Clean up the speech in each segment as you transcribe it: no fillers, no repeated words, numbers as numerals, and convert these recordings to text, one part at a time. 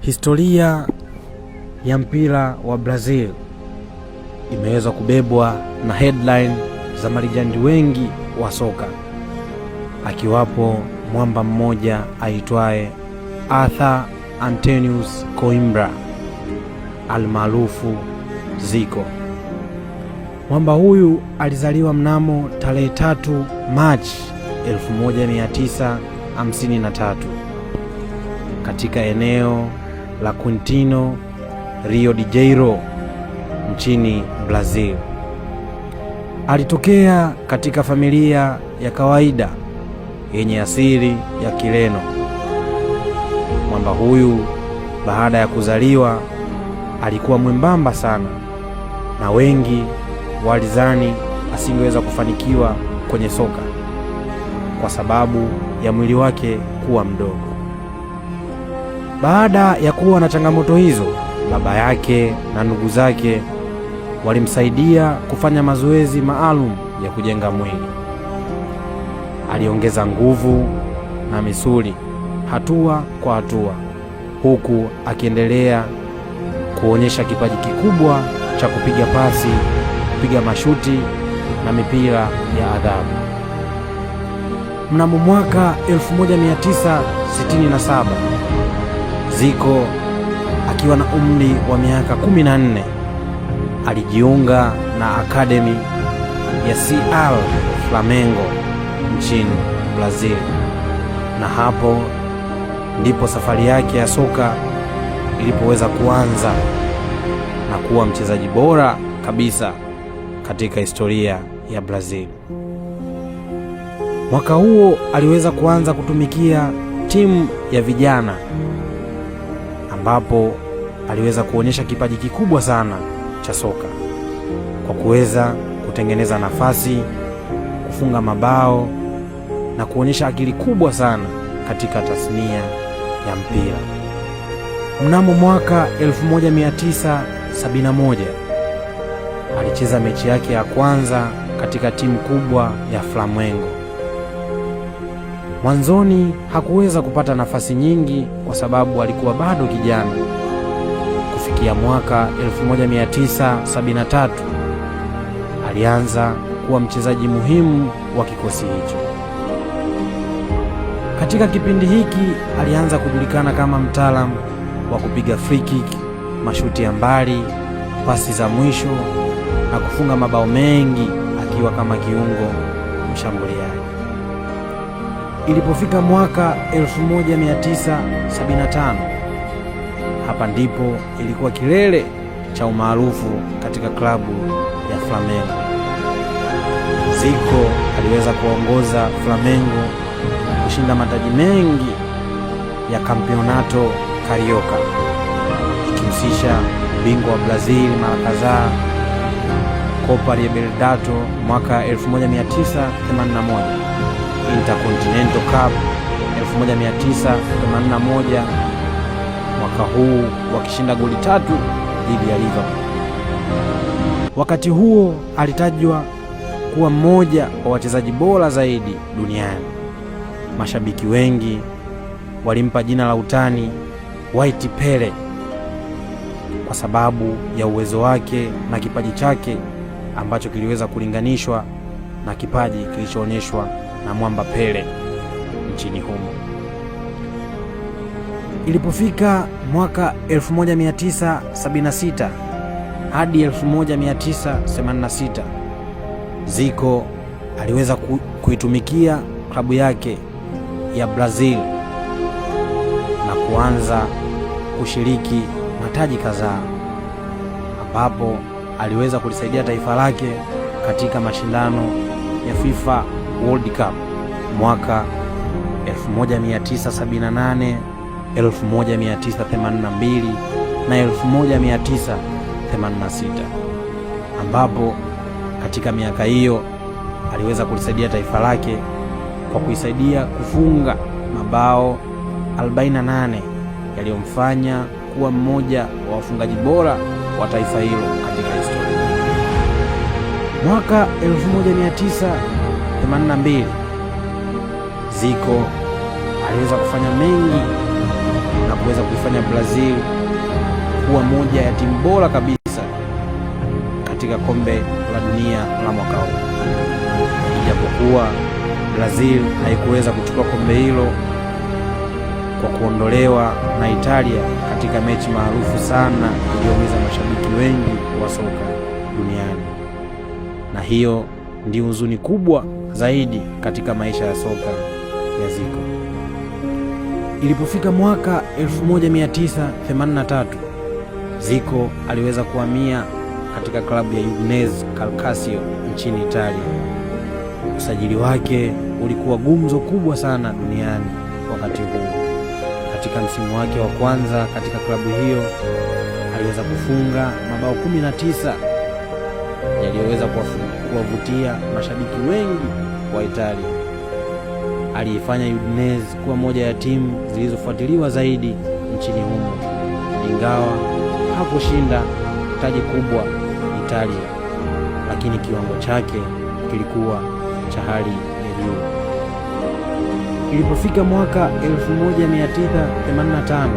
Historia ya mpira wa Brazil imeweza kubebwa na headline za malijandi wengi wa soka, akiwapo mwamba mmoja aitwaye Arthur Antonius Coimbra almaarufu Zico. Mwamba huyu alizaliwa mnamo tarehe 3 Machi 1953 katika eneo la Quintino, Rio de Janeiro nchini Brazil. Alitokea katika familia ya kawaida yenye asili ya Kireno. Mwamba huyu baada ya kuzaliwa alikuwa mwembamba sana na wengi walizani asingeweza kufanikiwa kwenye soka kwa sababu ya mwili wake kuwa mdogo. Baada ya kuwa na changamoto hizo, baba yake na ndugu zake walimsaidia kufanya mazoezi maalum ya kujenga mwili. Aliongeza nguvu na misuli hatua kwa hatua, huku akiendelea kuonyesha kipaji kikubwa cha kupiga pasi, kupiga mashuti na mipira ya adhabu. Mnamo mwaka 1967 Zico akiwa na umri wa miaka 14 alijiunga na akademi ya CR Flamengo nchini Brazil, na hapo ndipo safari yake ya soka ilipoweza kuanza na kuwa mchezaji bora kabisa katika historia ya Brazil. Mwaka huo aliweza kuanza kutumikia timu ya vijana ambapo aliweza kuonyesha kipaji kikubwa sana cha soka kwa kuweza kutengeneza nafasi, kufunga mabao na kuonyesha akili kubwa sana katika tasnia ya mpira. Mnamo mwaka 1971 alicheza mechi yake ya kwanza katika timu kubwa ya Flamengo. Mwanzoni hakuweza kupata nafasi nyingi kwa sababu alikuwa bado kijana. Kufikia mwaka 1973 alianza kuwa mchezaji muhimu wa kikosi hicho. Katika kipindi hiki alianza kujulikana kama mtaalamu wa kupiga free kick, mashuti ya mbali, pasi za mwisho na kufunga mabao mengi akiwa kama kiungo mshambuliaji. Ilipofika mwaka 1975, hapa ndipo ilikuwa kilele cha umaarufu katika klabu ya Flamengo. Zico aliweza kuongoza Flamengo kushinda mataji mengi ya Campeonato Carioca, ikihusisha ubingwa wa Brazil mara kadhaa, Copa Libertadores mwaka 1981, Intercontinental Cup 1981, mwaka huu wakishinda goli 3 dhidi ya Liverpool. Wakati huo alitajwa kuwa mmoja wa wachezaji bora zaidi duniani. Mashabiki wengi walimpa jina la utani White Pele kwa sababu ya uwezo wake na kipaji chake ambacho kiliweza kulinganishwa na kipaji kilichoonyeshwa na mwamba Pele nchini humo. Ilipofika mwaka 1976 hadi 1986, Zico aliweza kuitumikia klabu yake ya Brazil na kuanza kushiriki mataji kadhaa, ambapo aliweza kulisaidia taifa lake katika mashindano ya FIFA World Cup mwaka 1978, 1982 na 1986, ambapo katika miaka hiyo aliweza kulisaidia taifa lake kwa kuisaidia kufunga mabao 48 yaliyomfanya kuwa mmoja wa wafungaji bora wa taifa hilo katika historia. Mwaka 1982 Zico aliweza kufanya mengi na kuweza kuifanya Brazil kuwa moja ya timu bora kabisa katika kombe la dunia la mwaka huu. Ijapokuwa Brazil haikuweza kuchukua kombe hilo kwa kuondolewa na Italia katika mechi maarufu sana iliyoumiza mashabiki wengi wa soka duniani, na hiyo ndio huzuni kubwa zaidi katika maisha ya soka ya Zico. Ilipofika mwaka 1983, Zico aliweza kuhamia katika klabu ya Udinese Calcasio nchini Italia. Usajili wake ulikuwa gumzo kubwa sana duniani wakati huo. Katika msimu wake wa kwanza katika klabu hiyo aliweza kufunga mabao 19 yaliyoweza kuwavutia mashabiki wengi wa Italia. Aliifanya Udinese kuwa moja ya timu zilizofuatiliwa zaidi nchini humo, ingawa hakushinda taji kubwa Italia, lakini kiwango chake kilikuwa cha hali ya juu. Ilipofika mwaka 1985,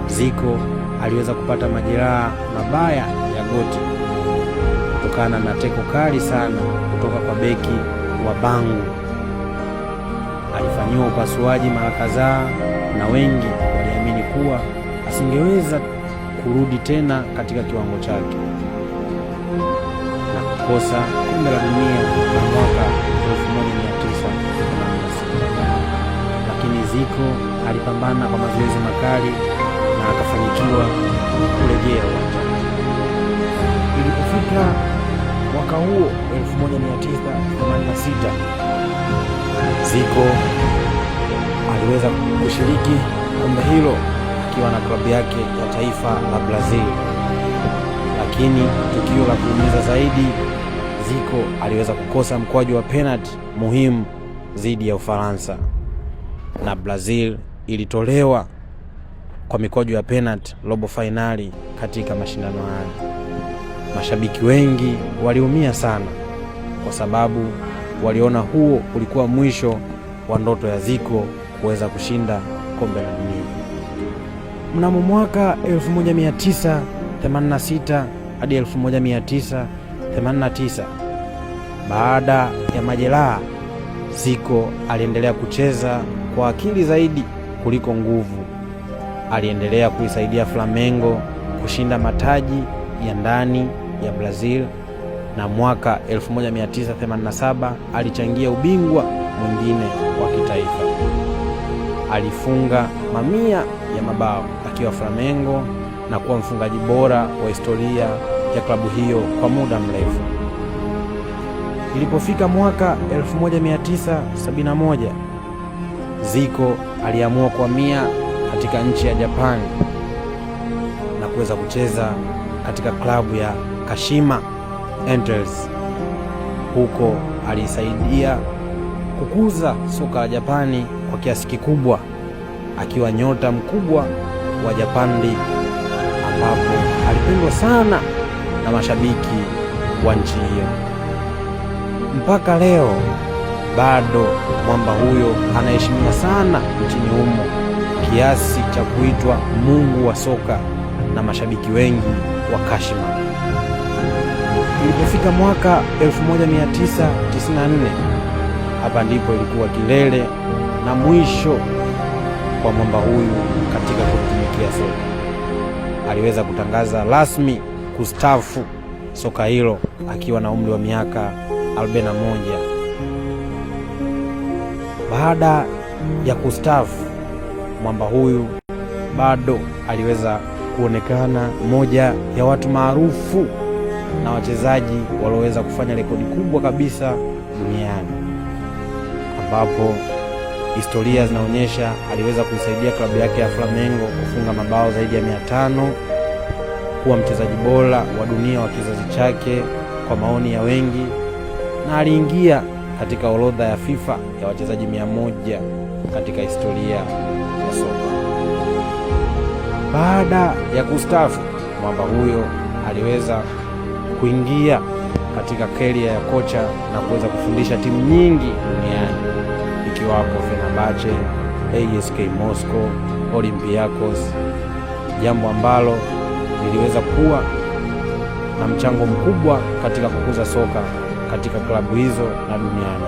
Zico aliweza kupata majeraha mabaya ya goti kutokana na teko kali sana kutoka kwa beki wa Bangu. Alifanyiwa upasuaji mara kadhaa na wengi waliamini kuwa asingeweza kurudi tena katika kiwango chake na kukosa kombe la dunia la mwaka 1986. Lakini Zico alipambana kwa mazoezi makali na akafanikiwa kurejea uwanjani. Ilipofika mwaka huo 1986, Zico aliweza kushiriki kombe hilo akiwa na klabu yake ya taifa la Brazil. Lakini tukio la kuumiza zaidi, Zico aliweza kukosa mkwaju wa penalty muhimu dhidi ya Ufaransa, na Brazil ilitolewa kwa mikwaju ya penalty robo finali katika mashindano haya. Mashabiki wengi waliumia sana kwa sababu waliona huo ulikuwa mwisho wa ndoto ya Zico kuweza kushinda kombe la dunia. Mnamo mwaka 1986 hadi 1989, baada ya majeraha, Zico aliendelea kucheza kwa akili zaidi kuliko nguvu. Aliendelea kuisaidia Flamengo kushinda mataji ya ndani ya Brazil, na mwaka 1987 alichangia ubingwa mwingine wa kitaifa. Alifunga mamia ya mabao akiwa Flamengo na kuwa mfungaji bora wa historia ya klabu hiyo kwa muda mrefu. Ilipofika mwaka 1971, Zico aliamua kuhamia katika nchi ya Japani na kuweza kucheza katika klabu ya Kashima Antlers. Huko alisaidia kukuza soka la Japani kwa kiasi kikubwa, akiwa nyota mkubwa wa Japan League, ambapo alipendwa sana na mashabiki wa nchi hiyo. Mpaka leo bado mwamba huyo anaheshimiwa sana nchini humo kiasi cha kuitwa mungu wa soka na mashabiki wengi wa Kashima. Ilipofika mwaka 1994, hapa ndipo ilikuwa kilele na mwisho kwa mwamba huyu katika kutumikia soka. Aliweza kutangaza rasmi kustaafu soka hilo akiwa na umri wa miaka 41. Baada ya kustaafu, mwamba huyu bado aliweza kuonekana mmoja ya watu maarufu na wachezaji walioweza kufanya rekodi kubwa kabisa duniani, ambapo historia zinaonyesha aliweza kuisaidia klabu yake ya Flamengo kufunga mabao zaidi ya 500, kuwa mchezaji bora wa dunia wa kizazi chake kwa maoni ya wengi, na aliingia katika orodha ya FIFA ya wachezaji 100 katika historia ya soka. Baada ya kustaafu, mwamba huyo aliweza kuingia katika career ya kocha na kuweza kufundisha timu nyingi duniani, ikiwapo Fenerbahce, ASK Moscow, Olympiacos, jambo ambalo liliweza kuwa na mchango mkubwa katika kukuza soka katika klabu hizo na duniani.